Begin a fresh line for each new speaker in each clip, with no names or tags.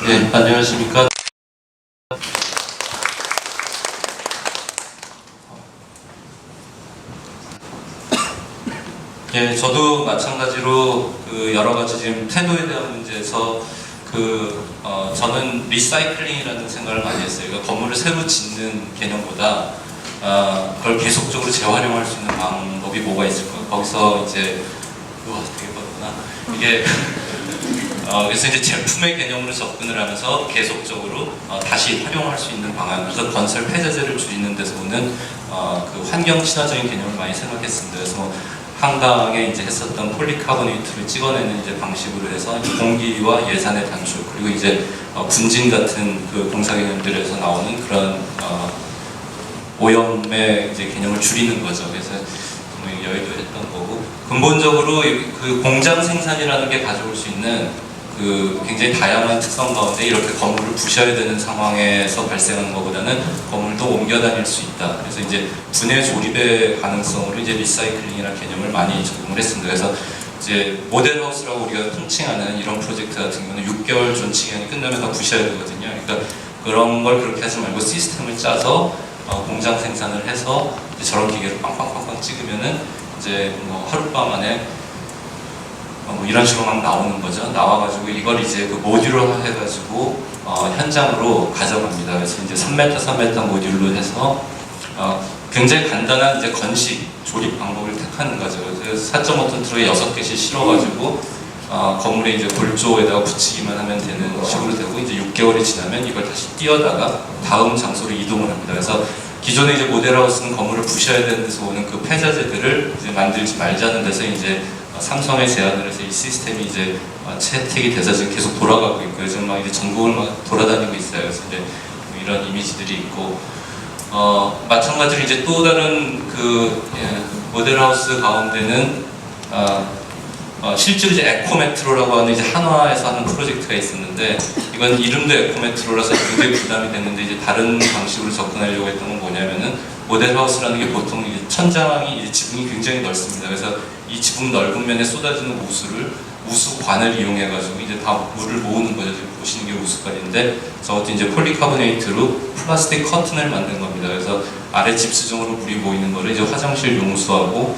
네, 안녕하십니까. 예, 저도 마찬가지로 여러 가지 지금 태도에 대한 문제에서 저는 리사이클링이라는 생각을 많이 했어요. 그러니까 건물을 새로 짓는 개념보다 그걸 계속적으로 재활용할 수 있는 방법이 뭐가 있을까? 거기서 이제 우와 되게 빠르구나. 이게 그래서 이제 제품의 개념으로 접근을 하면서 계속적으로 다시 활용할 수 있는 방안, 그래서 건설 폐자재를 줄이는 데서 오는 그 환경 친화적인 개념을 많이 생각했습니다. 그래서 뭐 한강에 이제 했었던 폴리카보네이트를 찍어내는 이제 방식으로 해서 공기와 예산의 단축, 그리고 이제 분진 같은 그 공사 개념들에서 나오는 그런 오염의 이제 개념을 줄이는 거죠. 그래서 여의도 했던 거고, 근본적으로 그 공장 생산이라는 게 가져올 수 있는 그 굉장히 다양한 특성 가운데 이렇게 건물을 부셔야 되는 상황에서 발생하는 것보다는 건물도 옮겨 다닐 수 있다. 그래서 이제 분해 조립의 가능성으로 이제 리사이클링이라는 개념을 많이 적용을 했습니다. 그래서 이제 모델하우스라고 우리가 통칭하는 이런 프로젝트 같은 경우는 6개월 존치 기간이 끝나면 다 부셔야 되거든요. 그러니까 그런 걸 그렇게 하지 말고 시스템을 짜서 공장 생산을 해서 저런 기계로 빵빵빵빵 찍으면은 이제 뭐 하룻밤 안에 뭐 이런 식으로 막 나오는 거죠. 나와가지고 이걸 이제 그 모듈화 해가지고 현장으로 가져갑니다. 그래서 이제 3m, 3m 모듈로 해서 굉장히 간단한 이제 건식 조립 방법을 택하는 거죠. 그래서 4.5톤 트럭에 6개씩 실어가지고 건물에 이제 골조에다가 붙이기만 하면 되는 식으로 되고, 이제 6개월이 지나면 이걸 다시 띄어다가 다음 장소로 이동을 합니다. 그래서 기존에 이제 모델하우스는 건물을 부셔야 되는 데서 오는 그 폐자재들을 이제 만들지 말자는 데서 이제 삼성에 제안을 해서 이 시스템이 이제 채택이 돼서 지금 계속 돌아가고 있고요. 지금 막 이제 전국을 막 돌아다니고 있어요. 그래서 이제 이런 이미지들이 있고, 마찬가지로 이제 또 다른 모델하우스 가운데는 실제로 이제 에코메트로라고 하는 이제 한화에서 하는 프로젝트가 있었는데, 이건 이름도 에코메트로라서 굉장히 부담이 됐는데, 이제 다른 방식으로 접근하려고 했던 건 뭐냐면은, 모델하우스라는 게 보통 이제 천장이 이제 지붕이 굉장히 넓습니다. 그래서 이 지붕 넓은 면에 쏟아지는 우수관을 이용해가지고 이제 다 물을 모으는 거죠. 지금 보시는 게 우수관인데, 저것도 이제 폴리카보네이트로 플라스틱 커튼을 만든 겁니다. 그래서 아래 집수정으로 물이 모이는 거를 이제 화장실 용수하고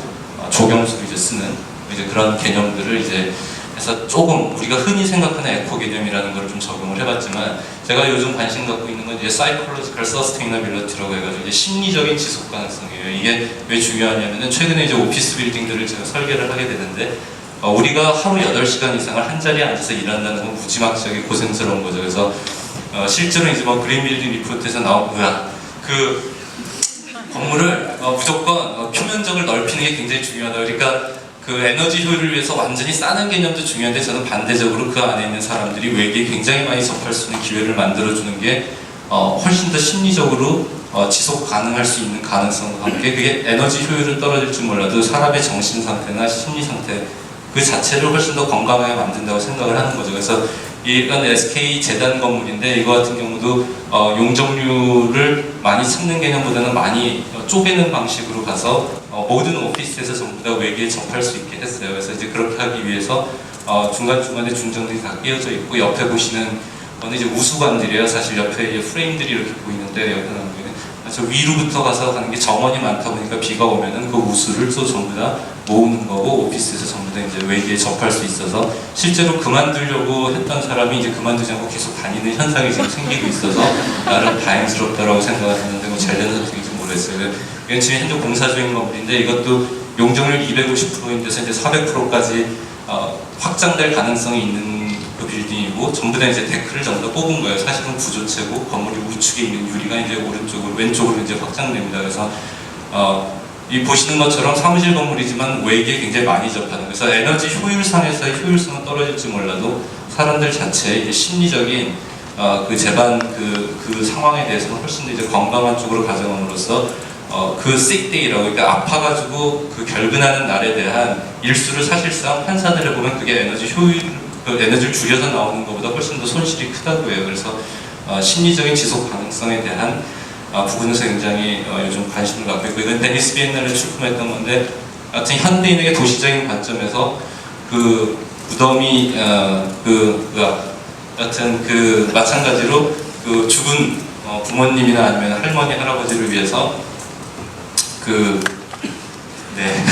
조경수로 이제 쓰는 이제 그런 개념들을 이제 해서 조금 우리가 흔히 생각하는 에코 개념이라는 걸 좀 적용을 해봤지만, 제가 요즘 관심 갖고 있는 건 이제 Psychological Sustainability라고 해가지고 이제 심리적인 지속 가능성이에요. 이게 왜 중요하냐면은 최근에 이제 오피스 빌딩들을 제가 설계를 하게 되는데, 우리가 하루 8시간 이상을 한 자리에 앉아서 일한다는 건 무지막지하게 고생스러운 거죠. 그래서 실제로 이제 뭐 그린 빌딩 리포트에서 나온 그 건물을 무조건 표면적을 넓히는 게 굉장히 중요하다. 그러니까 그 에너지 효율을 위해서 완전히 싸는 개념도 중요한데, 저는 반대적으로 그 안에 있는 사람들이 외기에 굉장히 많이 접할 수 있는 기회를 만들어주는 게 훨씬 더 심리적으로 지속 가능할 수 있는 가능성과 함께, 그게 에너지 효율은 떨어질지 몰라도 사람의 정신 상태나 심리 상태 그 자체를 훨씬 더 건강하게 만든다고 생각을 하는 거죠. 그래서 이건 SK 재단 건물인데, 이거 같은 경우도 용적률을 많이 찾는 개념보다는 많이 쪼개는 방식으로 가서 모든 오피스에서 전부 다 외기에 접할 수 있게 했어요. 그래서 이제 그렇게 하기 위해서 중간중간에 중정들이 다 끼어져 있고, 옆에 보시는 거는 이제 우수관들이에요. 사실 옆에 이제 프레임들이 이렇게 보이는데, 옆에 나오는 저 위로부터 가서 가는 게 정원이 많다 보니까 비가 오면은 그 우수를 또 전부 다 모으는 거고, 오피스에서 전부 다 이제 외기에 접할 수 있어서 실제로 그만두려고 했던 사람이 이제 그만두지 않고 계속 다니는 현상이 지금 생기고 있어서 나름 다행스럽다라고 생각하는데, 뭐 잘된 선택인지 모르겠어요. 이건 지금 현재 공사 중인 건물인데, 이것도 용적률 250%인데서 이제 400%까지 확장될 가능성이 있는 그 빌딩이고, 전부 다 이제 데크를 전부 다 뽑은 거예요. 사실은 구조체고 건물이 우측에 있는 유리가 이제 오른쪽으로 왼쪽으로 이제 확장됩니다. 그래서 이 보시는 것처럼 사무실 건물이지만 외기에 굉장히 많이 접하는, 그래서 에너지 효율상에서의 효율성은 떨어질지 몰라도 사람들 자체의 이제 심리적인 그 재반 그 상황에 대해서는 훨씬 더 이제 건강한 쪽으로 가져감으로써 그 sickday라고, 그러니까 아파가지고 그 결근하는 날에 대한 일수를 사실상 환산을 해보면 그게 에너지 효율, 그 에너지를 줄여서 나오는 것보다 훨씬 더 손실이 크다고 해요. 그래서 심리적인 지속 가능성에 대한 부분에서 굉장히 요즘 관심을 갖고 있고, 이건 데니스 비엔날에 출품했던 건데, 하여튼 현대인에게 도시적인 관점에서 그 무덤이 여튼 그 마찬가지로 그 죽은 부모님이나 아니면 할머니 할아버지를 위해서 그 네.